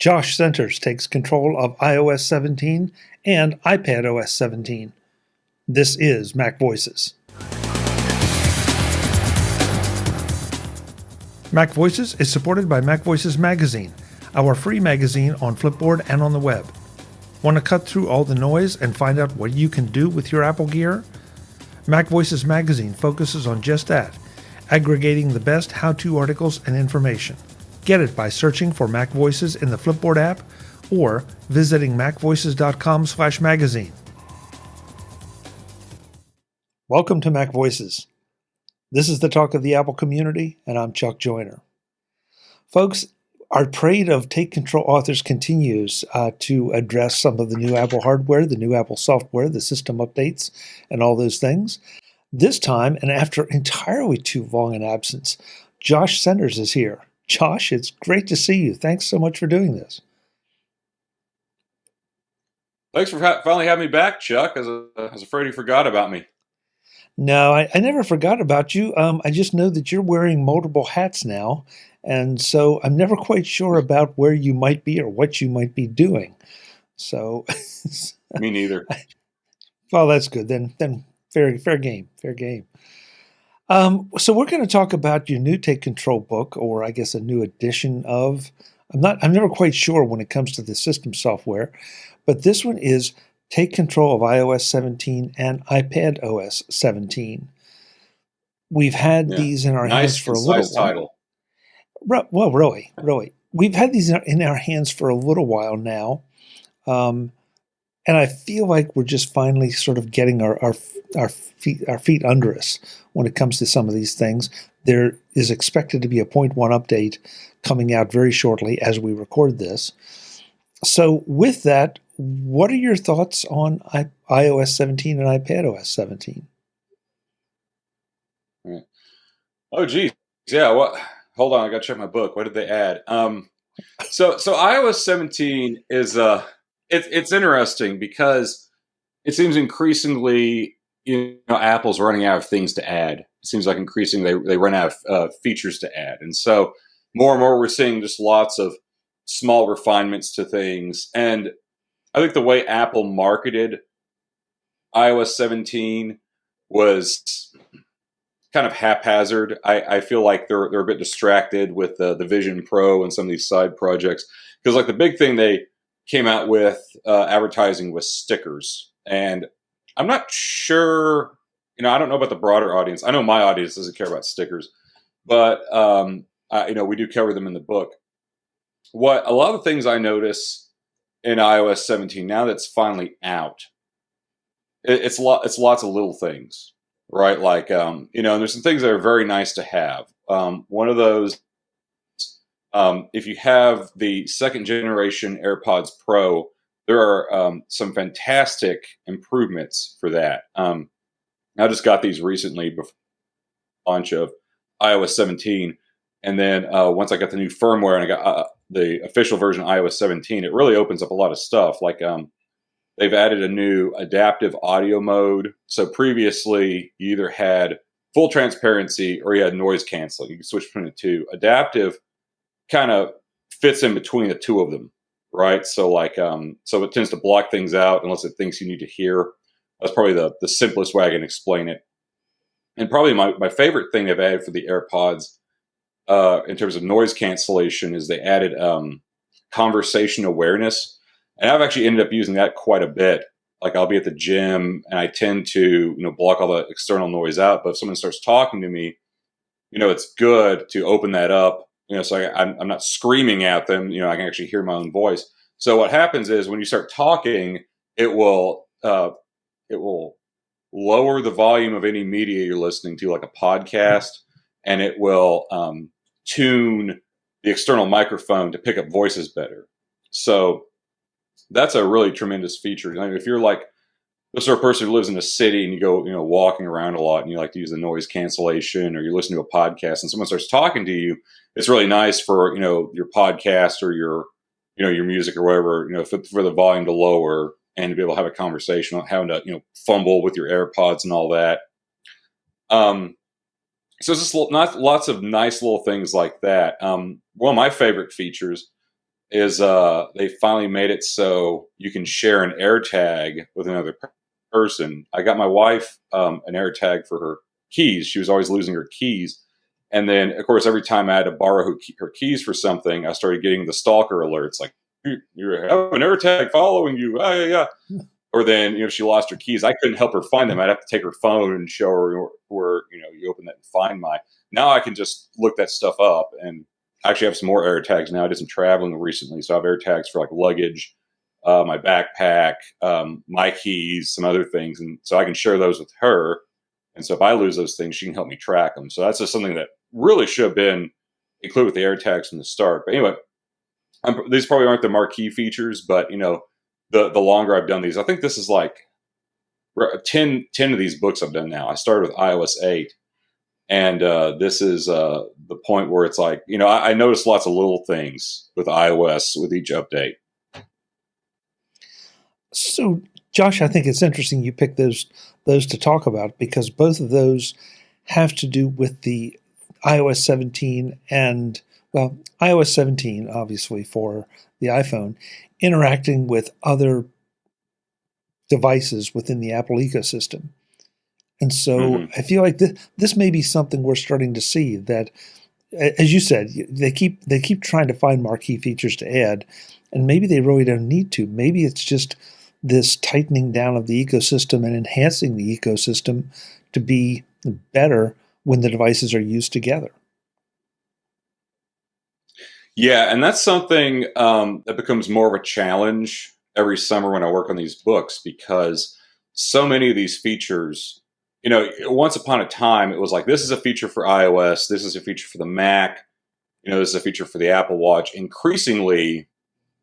Josh Centers takes control of iOS 17 and iPadOS 17. This is Mac Voices. Mac Voices is supported by MacVoices Magazine, our free magazine on Flipboard and on the web. Want to cut through all the noise and find out what you can do with your Apple gear? MacVoices Magazine focuses on just that, aggregating the best how-to articles and information. Get it by searching for Mac Voices in the Flipboard app or visiting macvoices.com/magazine. Welcome to Mac Voices. This is the talk of the Apple community, and I'm Chuck Joyner. Folks, our parade of Take Control authors continues to address some of the new Apple hardware, the new Apple software, the system updates, and all those things. This time, and after entirely too long an absence, Josh Centers is here. Josh, it's great to see you. Thanks so much for doing this. Thanks for finally having me back, Chuck. I was afraid you forgot about me. No, I never forgot about you. I just know that you're wearing multiple hats now, and so I'm never quite sure about where you might be or what you might be doing. So, me neither. Well, that's good. Then fair game. So we're going to talk about your new Take Control book, or I guess a new edition of. I'm never quite sure when it comes to the system software, but this one is Take Control of iOS 17 and iPadOS 17. We've had these in our hands for a little while. Title. Well, really, we've had these in our hands for a little while now, and I feel like we're just finally sort of getting our feet under us when it comes to some of these things. There is expected to be a 0.1 update coming out very shortly as we record this. So with that, what are your thoughts on iOS 17 and iPadOS 17? Oh, geez. Yeah, what? Hold on, I got to check my book. What did they add? So iOS 17 is it's interesting because it seems increasingly Apple's running out of things to add. It seems like increasingly they run out of features to add, and so more and more we're seeing just lots of small refinements to things. And I think the way Apple marketed iOS 17 was kind of haphazard. I feel like they're a bit distracted with the Vision Pro and some of these side projects, because like the big thing they came out with advertising was stickers, and I'm not sure. I don't know about the broader audience. I know my audience doesn't care about stickers, but we do cover them in the book. What a lot of the things I notice in iOS 17 now that's finally out, it's lots of little things, right? Like and there's some things that are very nice to have. One of those, if you have the second generation AirPods Pro, there are some fantastic improvements for that. I just got these recently before the launch of iOS 17. And then once I got the new firmware and I got the official version of iOS 17, it really opens up a lot of stuff. Like they've added a new adaptive audio mode. So previously, you either had full transparency or you had noise canceling. You can switch between the two. Adaptive kind of fits in between the two of them, right? So so it tends to block things out unless it thinks you need to hear. That's probably the simplest way I can explain it. And probably my favorite thing they've added for the AirPods in terms of noise cancellation is they added conversation awareness. And I've actually ended up using that quite a bit. Like I'll be at the gym and I tend to block all the external noise out. But if someone starts talking to me, it's good to open that up. So I'm not screaming at them. I can actually hear my own voice. So what happens is when you start talking, it will lower the volume of any media you're listening to, like a podcast, and it will tune the external microphone to pick up voices better. So that's a really tremendous feature. If you're like the sort of person who lives in a city and you go, walking around a lot and you like to use the noise cancellation, or you listen to a podcast and someone starts talking to you, it's really nice for, your podcast or your music or whatever, for the volume to lower and to be able to have a conversation without having to, fumble with your AirPods and all that. So it's just lots of nice little things like that. One of my favorite features is they finally made it so you can share an AirTag with another person. I got my wife an AirTag for her keys. She was always losing her keys. And then, of course, every time I had to borrow her keys for something, I started getting the stalker alerts like, you have an AirTag following you. Ah, yeah, yeah. Or then, she lost her keys. I couldn't help her find them. I'd have to take her phone and show her where, you open that and find my. Now I can just look that stuff up, and I actually have some more AirTags now. I did some traveling recently, so I have AirTags for like luggage, my backpack, my keys, some other things, and so I can share those with her. And so if I lose those things, she can help me track them. So that's just something that really should have been included with the AirTags from the start. But anyway, these probably aren't the marquee features, but the longer I've done these, I think this is like 10 of these books I've done now. I started with iOS 8, and this is the point where it's like, I noticed lots of little things with iOS with each update. So, Josh, I think it's interesting you picked those to talk about, because both of those have to do with the iOS 17 and, well, iOS 17, obviously, for the iPhone, interacting with other devices within the Apple ecosystem. And so I feel like this may be something we're starting to see, that, as you said, they keep trying to find marquee features to add, and maybe they really don't need to. Maybe it's just this tightening down of the ecosystem and enhancing the ecosystem to be better when the devices are used together. Yeah, and that's something that becomes more of a challenge every summer when I work on these books, because so many of these features, once upon a time, it was like, this is a feature for iOS, this is a feature for the Mac, this is a feature for the Apple Watch. Increasingly,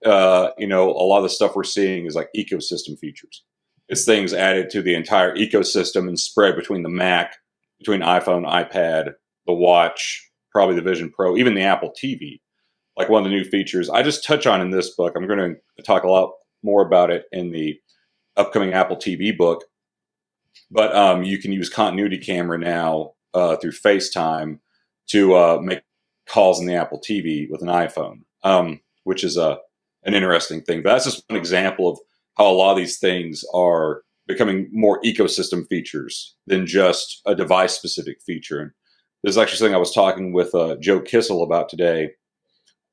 a lot of the stuff we're seeing is like ecosystem features. It's things added to the entire ecosystem and spread between the Mac, between iPhone, iPad, the Watch, probably the Vision Pro, even the Apple TV. Like one of the new features I just touch on in this book. I'm going to talk a lot more about it in the upcoming Apple TV book. But you can use continuity camera now through FaceTime to make calls in the Apple TV with an iPhone, which is an interesting thing. But that's just one example of how a lot of these things are becoming more ecosystem features than just a device-specific feature. And there's actually something I was talking with Joe Kissel about today.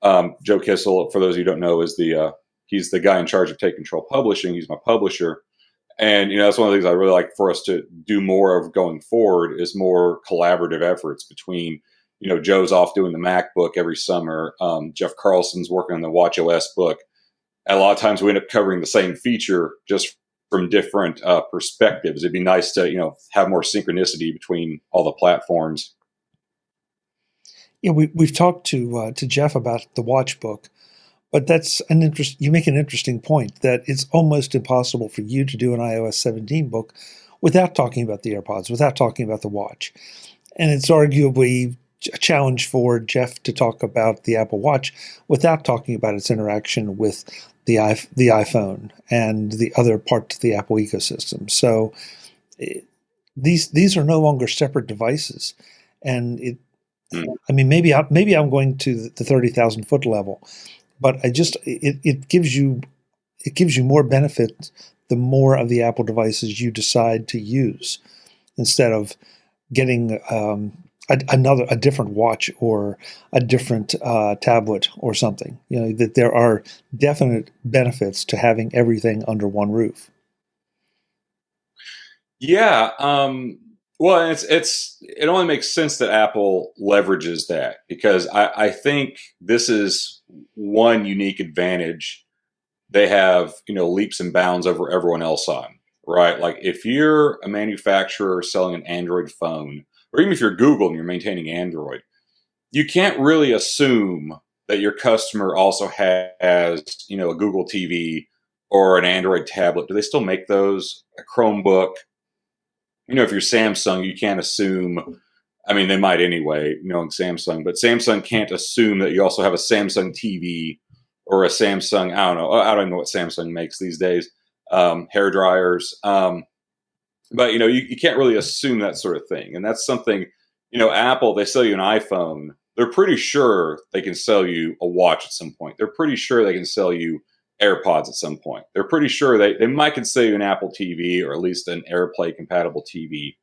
Joe Kissel, for those of you who don't know, is he's the guy in charge of Take Control Publishing. He's my publisher. And, that's one of the things I really like for us to do more of going forward, is more collaborative efforts between, Joe's off doing the Mac book every summer. Jeff Carlson's working on the WatchOS book. And a lot of times we end up covering the same feature just from different perspectives. It'd be nice to, have more synchronicity between all the platforms. Yeah, we've talked to Jeff about the Watch book, but that's you make an interesting point, that it's almost impossible for you to do an iOS 17 book without talking about the AirPods, without talking about the Watch. And it's arguably a challenge for Jeff to talk about the Apple Watch without talking about its interaction with the iPhone and the other parts of the Apple ecosystem. So these are no longer separate devices, and maybe I'm going to the 30,000 foot level, but it gives you more benefit the more of the Apple devices you decide to use, instead of getting a different watch or a different tablet or something. That there are definite benefits to having everything under one roof. Yeah. Well, it only makes sense that Apple leverages that, because I think this is one unique advantage they have, leaps and bounds over everyone else on, right? Like if you're a manufacturer selling an Android phone, or even if you're Google and you're maintaining Android, you can't really assume that your customer also has, a Google TV or an Android tablet. Do they still make those? A Chromebook? If you're Samsung, you can't assume, they might anyway, knowing Samsung, but Samsung can't assume that you also have a Samsung TV or a Samsung, I don't even know what Samsung makes these days, hair dryers. But, you can't really assume that sort of thing. And that's something, Apple, they sell you an iPhone, they're pretty sure they can sell you a watch at some point. They're pretty sure they can sell you AirPods at some point. They're pretty sure they might can sell you an Apple TV or at least an AirPlay compatible TV.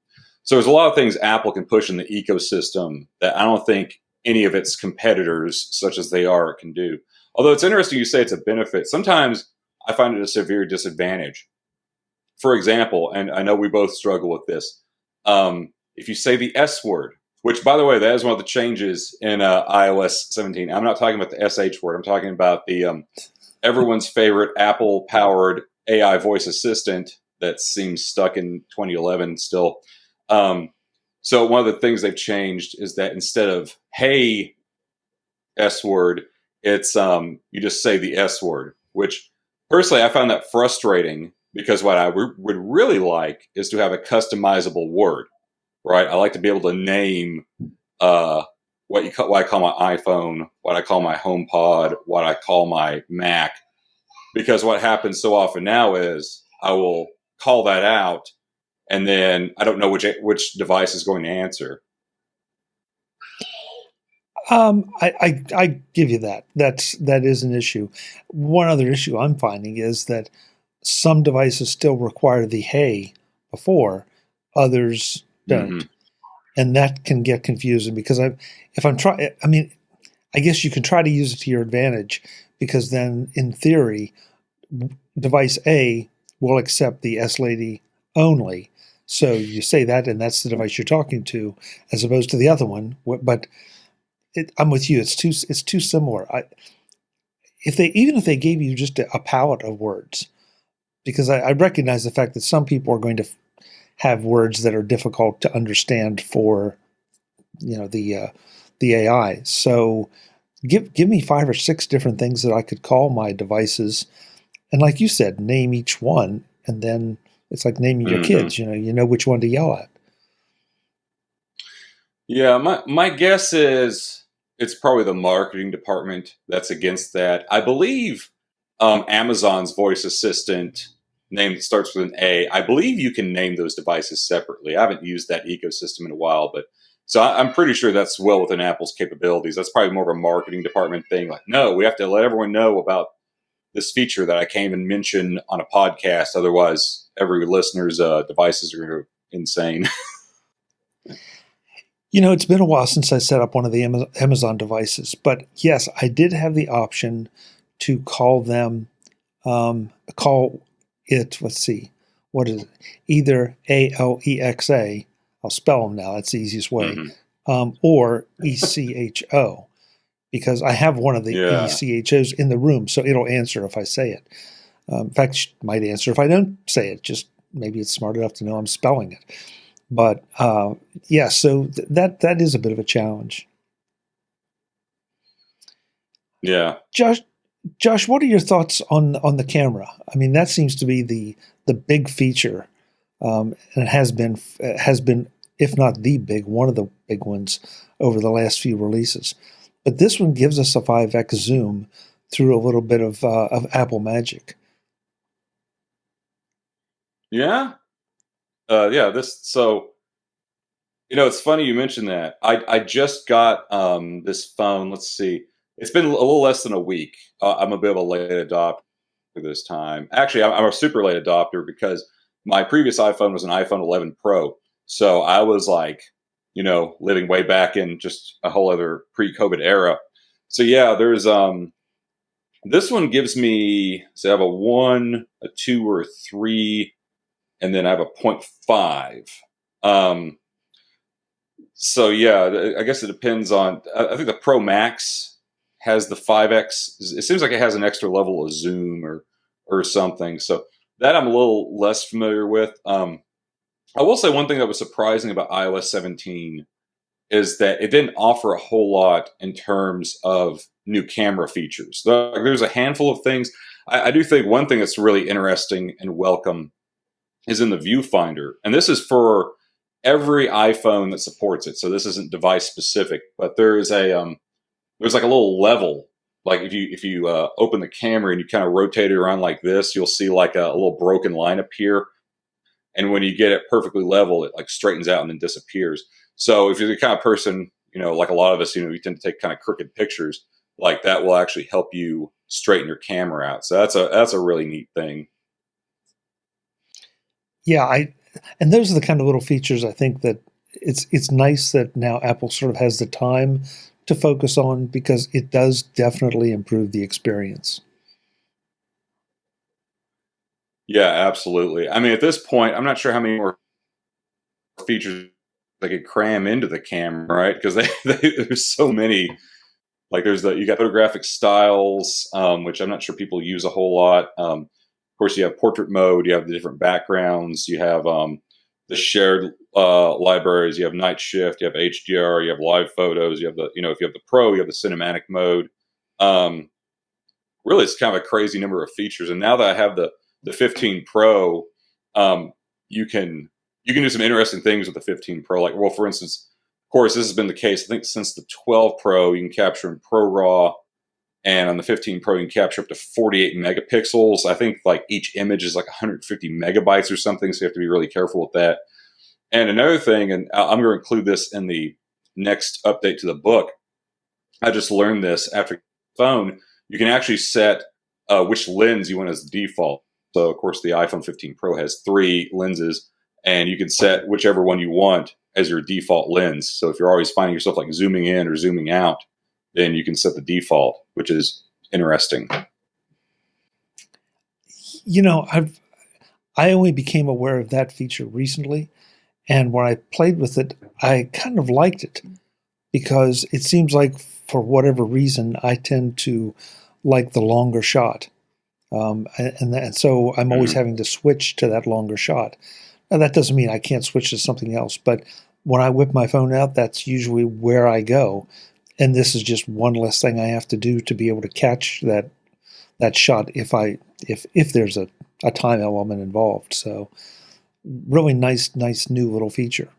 So there's a lot of things Apple can push in the ecosystem that I don't think any of its competitors, such as they are, can do. Although it's interesting you say it's a benefit. Sometimes I find it a severe disadvantage. For example, and I know we both struggle with this, if you say the S word, which, by the way, that is one of the changes in iOS 17. I'm not talking about the SH word. I'm talking about the everyone's favorite Apple-powered AI voice assistant that seems stuck in 2011 still. So one of the things they've changed is that instead of "Hey, S word," it's you just say the S word, which personally I found that frustrating because what I would really like is to have a customizable word, right? I like to be able to name what I call my iPhone, what I call my HomePod, what I call my Mac, because what happens so often now is I will call that out, and then I don't know which device is going to answer. I give you that. That is an issue. One other issue I'm finding is that some devices still require the "Hey" before, others don't, Mm-hmm. and that can get confusing because if I'm trying, I mean, I guess you can try to use it to your advantage because then, in theory, device A will accept the S lady only. So you say that, and that's the device you're talking to, as opposed to the other one. But I'm with you. It's too similar. If they gave you just a palette of words, because I recognize the fact that some people are going to have words that are difficult to understand for the AI. So give me 5 or 6 different things that I could call my devices, and like you said, name each one, and then it's like naming your kids. You know which one to yell at. Yeah, my guess is it's probably the marketing department that's against that. I believe Amazon's voice assistant name that starts with an A. I believe you can name those devices separately. I haven't used that ecosystem in a while, but so I'm pretty sure that's well within Apple's capabilities. That's probably more of a marketing department thing. Like, no, we have to let everyone know about this feature that I can't even mention on a podcast. Otherwise, every listener's devices are going to go insane. It's been a while since I set up one of the Amazon devices, but yes, I did have the option to call them, call it, let's see, what is it? Either Alexa, I'll spell them now, that's the easiest way, or ECHO, because I have one of the ECHOs in the room, so it'll answer if I say it. In fact, it might answer if I don't say it, just maybe it's smart enough to know I'm spelling it. But yeah, so that is a bit of a challenge. Yeah, Josh, what are your thoughts on the camera? I mean, that seems to be the big feature, and it has been, if not the one of the big ones over the last few releases. But this one gives us a 5x zoom through a little bit of Apple magic. Yeah. So it's funny you mentioned that. I just got this phone. Let's see. It's been a little less than a week. I'm a bit of a late adopter this time. Actually, I'm a super late adopter because my previous iPhone was an iPhone 11 Pro. So I was like, living way back in just a whole other pre-COVID era. So yeah, there's this one gives me, so I have a 1, a 2, or a 3, and then I have a 0.5. So yeah, I guess it depends on. I think the Pro Max has the 5x. It seems like it has an extra level of zoom or something. So that I'm a little less familiar with. I will say one thing that was surprising about iOS 17 is that it didn't offer a whole lot in terms of new camera features. There's a handful of things. I do think one thing that's really interesting and welcome is in the viewfinder. And this is for every iPhone that supports it. So this isn't device specific, but there's like a little level. Like if you open the camera and you kind of rotate it around like this, you'll see like a little broken line appear. And when you get it perfectly level, it like straightens out and then disappears. So if you're the kind of person, like a lot of us, you tend to take kind of crooked pictures. Like that will actually help you straighten your camera out. So that's a really neat thing. Yeah, and those are the kind of little features I think that it's nice that now Apple sort of has the time to focus on, because it does definitely improve the experience. Yeah, absolutely. I mean, at this point, I'm not sure how many more features they could cram into the camera, right? Because there's so many. Like you got photographic styles, which I'm not sure people use a whole lot. Of course, you have portrait mode, you have the different backgrounds, you have the shared libraries, you have night shift, you have HDR, you have live photos, you have if you have the Pro, you have the cinematic mode. Um, Really, it's kind of a crazy number of features. And now that I have the 15 Pro, um, you can do some interesting things with the 15 Pro. Like, well, for instance, of course, this has been the case, I think, since the 12 Pro. You can capture in ProRAW, and on the 15 Pro, you can capture up to 48 megapixels. I think like each image is like 150 megabytes or something, so you have to be really careful with that. And another thing, and I'm going to include this in the next update to the book, I just learned this after the phone. You can actually set which lens you want as the default. So, of course, the iPhone 15 Pro has 3 lenses, and you can set whichever one you want as your default lens. So if you're always finding yourself like zooming in or zooming out, then you can set the default, which is interesting. I only became aware of that feature recently, and when I played with it, I kind of liked it, because it seems like for whatever reason I tend to like the longer shot, and so I'm always having to switch to that longer shot. Now that doesn't mean I can't switch to something else, but when I whip my phone out, that's usually where I go. And this is just one less thing I have to do to be able to catch that shot if there's a time element involved. So really nice new little feature.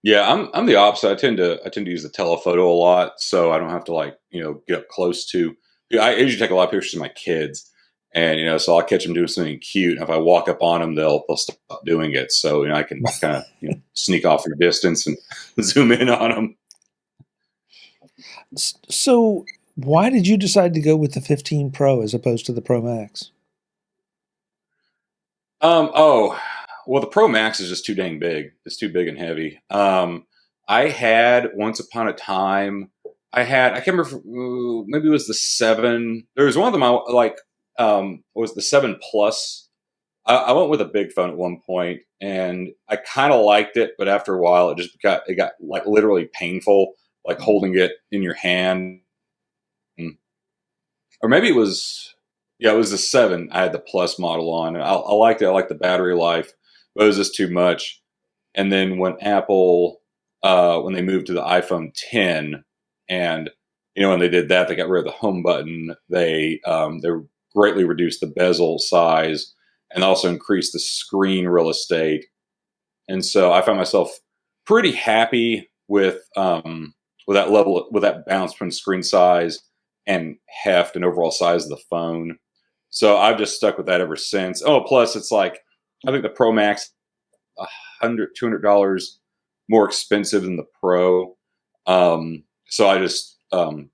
Yeah, I'm the opposite. I tend to use the telephoto a lot, so I don't have to get up close to. Yeah, I usually take a lot of pictures of my kids, and so I'll catch them doing something cute. And if I walk up on them, they'll stop doing it. So I can kind of sneak off from a distance and zoom in on them. So why did you decide to go with the 15 Pro as opposed to the Pro Max? Oh, well, the Pro Max is just too dang big. It's too big and heavy. I had once upon a time, I can't remember, maybe it was the 7. There was one of them it was the 7 Plus. I went with a big phone at one point, and I kind of liked it, but after a while, it got like literally painful, like holding it in your hand. Or maybe it was, yeah, it was the 7. I had the Plus model on, and I liked it. I liked the battery life, but it was just too much. And then when Apple, when they moved to the iPhone 10, and when they did that, they got rid of the home button. They greatly reduced the bezel size and also increased the screen real estate. And so I found myself pretty happy with that level, with that balance between screen size and heft and overall size of the phone. So I've just stuck with that ever since. Oh, plus it's like, I think the Pro Max, $200 more expensive than the Pro. So I just, don't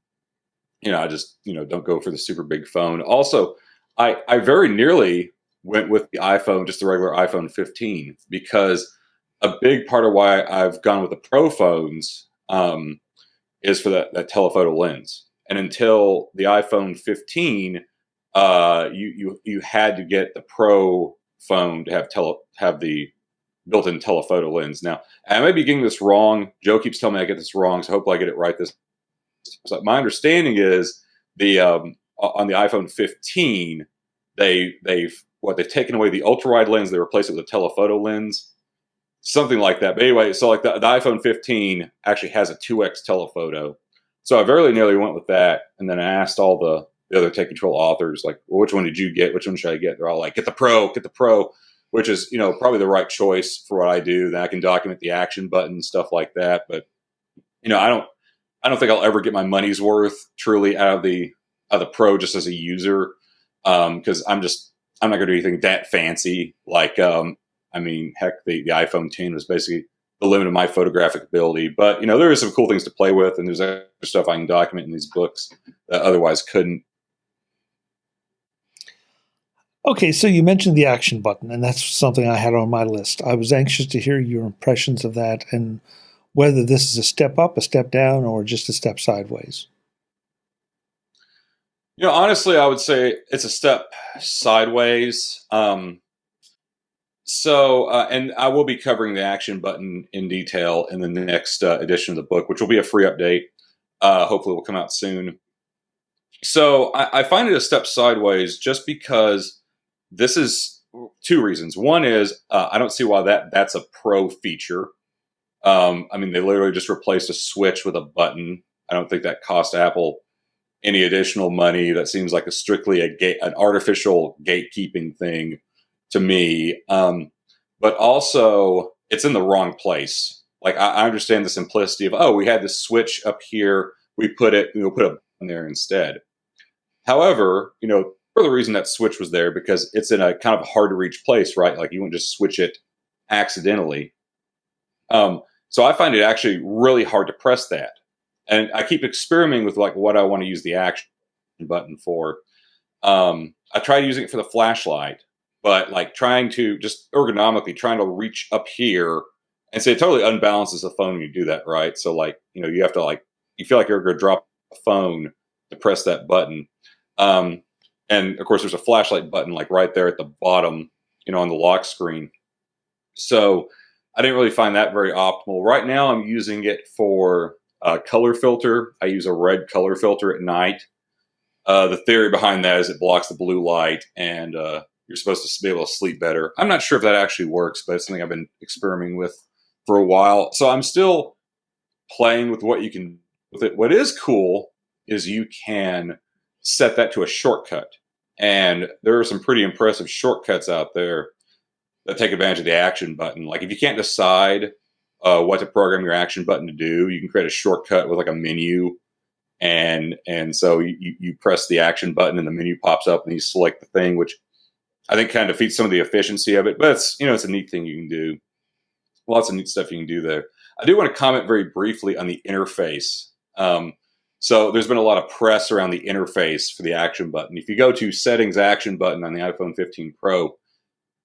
go for the super big phone. Also, I very nearly went with the iPhone, just the regular iPhone 15, because a big part of why I've gone with the Pro phones is for that telephoto lens. And until the iPhone 15, you had to get the Pro phone to have the built-in telephoto lens. Now, I may be getting this wrong. Joe keeps telling me I get this wrong, so hopefully I get it right this. So my understanding is the on the iPhone 15, they've taken away the ultra-wide lens, they replaced it with a telephoto lens, something like that. But anyway, so like the iPhone 15 actually has a 2x telephoto. So I very nearly went with that, and then I asked all the other Take Control authors, like, well, which one did you get? Which one should I get? They're all like, get the Pro, which is, probably the right choice for what I do. Then I can document the action button, stuff like that. But, I don't think I'll ever get my money's worth truly out of the Pro just as a user. Cause I'm not going to do anything that fancy. Like, heck, the iPhone 10 was basically the limit of my photographic ability. But, there is some cool things to play with, and there's extra stuff I can document in these books that otherwise couldn't. Okay, so you mentioned the action button, and that's something I had on my list. I was anxious to hear your impressions of that and whether this is a step up, a step down, or just a step sideways. Honestly, I would say it's a step sideways. And I will be covering the action button in detail in the next edition of the book, which will be a free update. Hopefully, it will come out soon. So I find it a step sideways just because this is two reasons. One is I don't see why that's a pro feature. They literally just replaced a switch with a button. I don't think that cost Apple any additional money. That seems like strictly an artificial gatekeeping thing to me. But also, it's in the wrong place. Like I understand the simplicity of, we had this switch up here. We put a button there instead. However, for the reason that switch was there, because it's in a kind of hard to reach place, right? Like you wouldn't just switch it accidentally. So I find it actually really hard to press that. And I keep experimenting with like what I want to use the action button for. I tried using it for the flashlight, but like trying to just ergonomically trying to reach up here, and so it totally unbalances the phone when you do that, right? So like, you have to you feel like you're going to drop a phone to press that button. And of course there's a flashlight button like right there at the bottom, on the lock screen. So I didn't really find that very optimal. Right now I'm using it for color filter. I use a red color filter at night. The theory behind that is it blocks the blue light, and you're supposed to be able to sleep better. I'm not sure if that actually works, but it's something I've been experimenting with for a while. So I'm still playing with what you can with it. What is cool is you can set that to a shortcut. And there are some pretty impressive shortcuts out there that take advantage of the action button. Like if you can't decide what to program your action button to do, you can create a shortcut with like a menu. And so you press the action button and the menu pops up and you select the thing, which I think kind of defeats some of the efficiency of it. But it's, it's a neat thing you can do. Lots of neat stuff you can do there. I do want to comment very briefly on the interface. So there's been a lot of press around the interface for the action button. If you go to settings action button on the iPhone 15 Pro,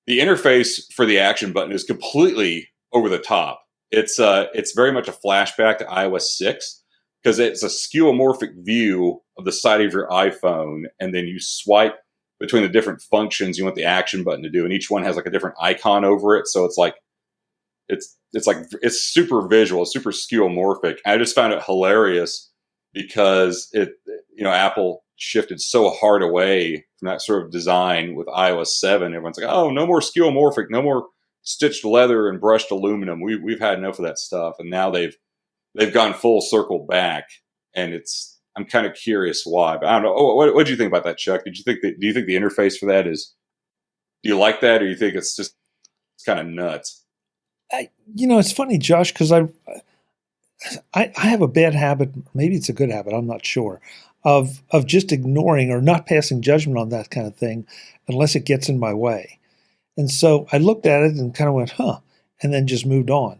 the interface for the action button is completely over the top. It's very much a flashback to iOS 6 because it's a skeuomorphic view of the side of your iPhone, and then you swipe between the different functions you want the action button to do, and each one has like a different icon over it. So it's like it's super visual, super skeuomorphic. I just found it hilarious because Apple shifted so hard away from that sort of design with iOS 7. Everyone's like, oh, no more skeuomorphic, no more stitched leather and brushed aluminum. We've had enough of that stuff, and now they've gone full circle back, and I'm kind of curious why. But I don't know. What do you think about that, Chuck? Do you think the interface for that is? Do you like that, or do you think it's kind of nuts? It's funny, Josh, because I have a bad habit. Maybe it's a good habit. I'm not sure. Of just ignoring or not passing judgment on that kind of thing unless it gets in my way. And so I looked at it and kind of went, huh, and then just moved on.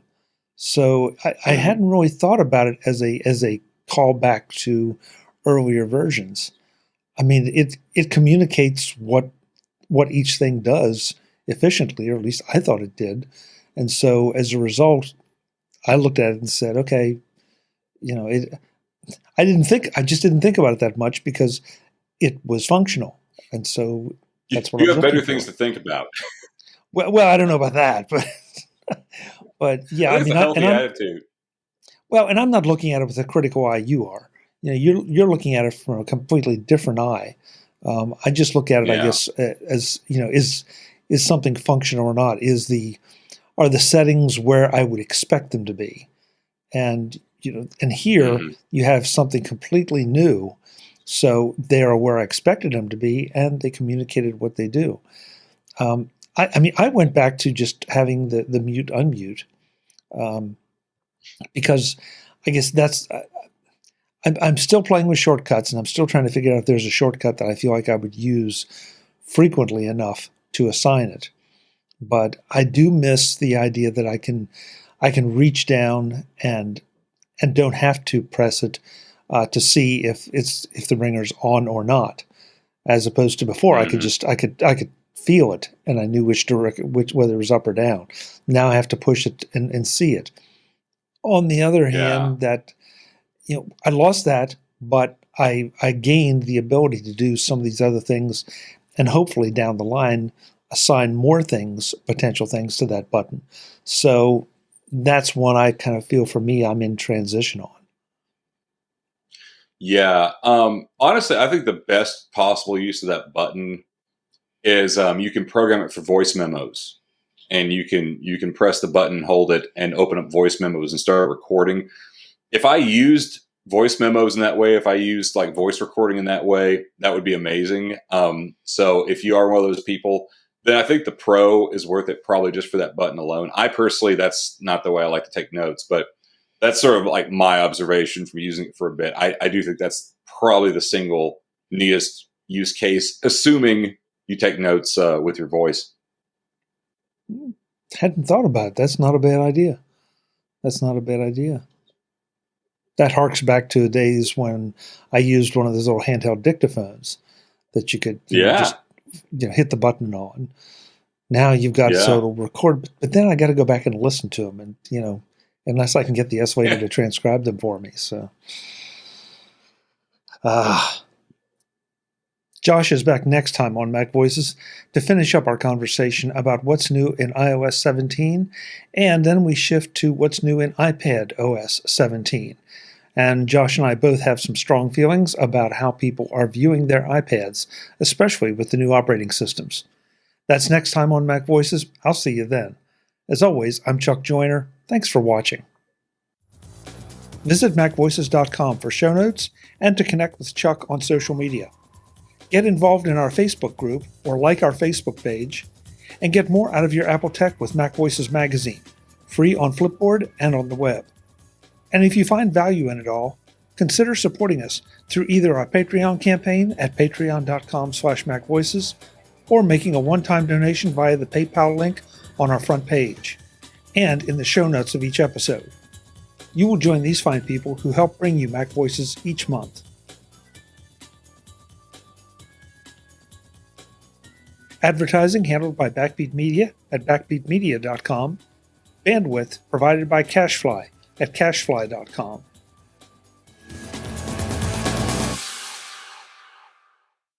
So I hadn't really thought about it as a callback to earlier versions. I mean, it communicates what each thing does efficiently, or at least I thought it did. And so as a result, I looked at it and said, okay, I just didn't think about it that much because it was functional. And so that's what you have better things to think about. Well, I don't know about that, but yeah, I mean, a healthy attitude. Well, and I'm not looking at it with a critical eye. You are, you're looking at it from a completely different eye. I just look at it, I guess, as is something functional or not? Are the settings where I would expect them to be? And and here you have something completely new, so they are where I expected them to be, and they communicated what they do. I went back to just having the mute unmute, because I guess that's I'm still playing with shortcuts, and I'm still trying to figure out if there's a shortcut that I feel like I would use frequently enough to assign it. But I do miss the idea that I can I can reach down and don't have to press it to see if the ringer's on or not, as opposed to before. I could feel it and I knew whether it was up or down. Now I have to push it and see it. On the other hand, that I lost that, but I gained the ability to do some of these other things, and hopefully down the line assign more potential things to that button. So that's one I kind of feel, for me, I'm in transition on. Yeah. Honestly, I think the best possible use of that button is you can program it for voice memos, and you can press the button, hold it, and open up voice memos and start recording. If I used voice memos in that way, if I used like voice recording in that way, that would be amazing. So if you are one of those people, then I think the Pro is worth it, probably just for that button alone. I personally, that's not the way I like to take notes, but that's sort of like my observation from using it for a bit. I do think that's probably the single neatest use case, assuming you take notes with your voice. Hadn't thought about it. That's not a bad idea. That harks back to the days when I used one of those little handheld dictaphones that you could just hit the button on. Now you've got it so it'll record, but then I got to go back and listen to them, and unless I can get the S lady to transcribe them for me. So, Josh is back next time on Mac Voices to finish up our conversation about what's new in iOS 17, and then we shift to what's new in iPadOS 17. And Josh and I both have some strong feelings about how people are viewing their iPads, especially with the new operating systems. That's next time on Mac Voices. I'll see you then. As always, I'm Chuck Joyner. Thanks for watching. Visit MacVoices.com for show notes and to connect with Chuck on social media. Get involved in our Facebook group or like our Facebook page, and get more out of your Apple tech with MacVoices Magazine, free on Flipboard and on the web. And if you find value in it all, consider supporting us through either our Patreon campaign at patreon.com/MacVoices or making a one-time donation via the PayPal link on our front page and in the show notes of each episode. You will join these fine people who help bring you Mac Voices each month. Advertising handled by Backbeat Media at backbeatmedia.com. Bandwidth provided by CashFly at cashfly.com.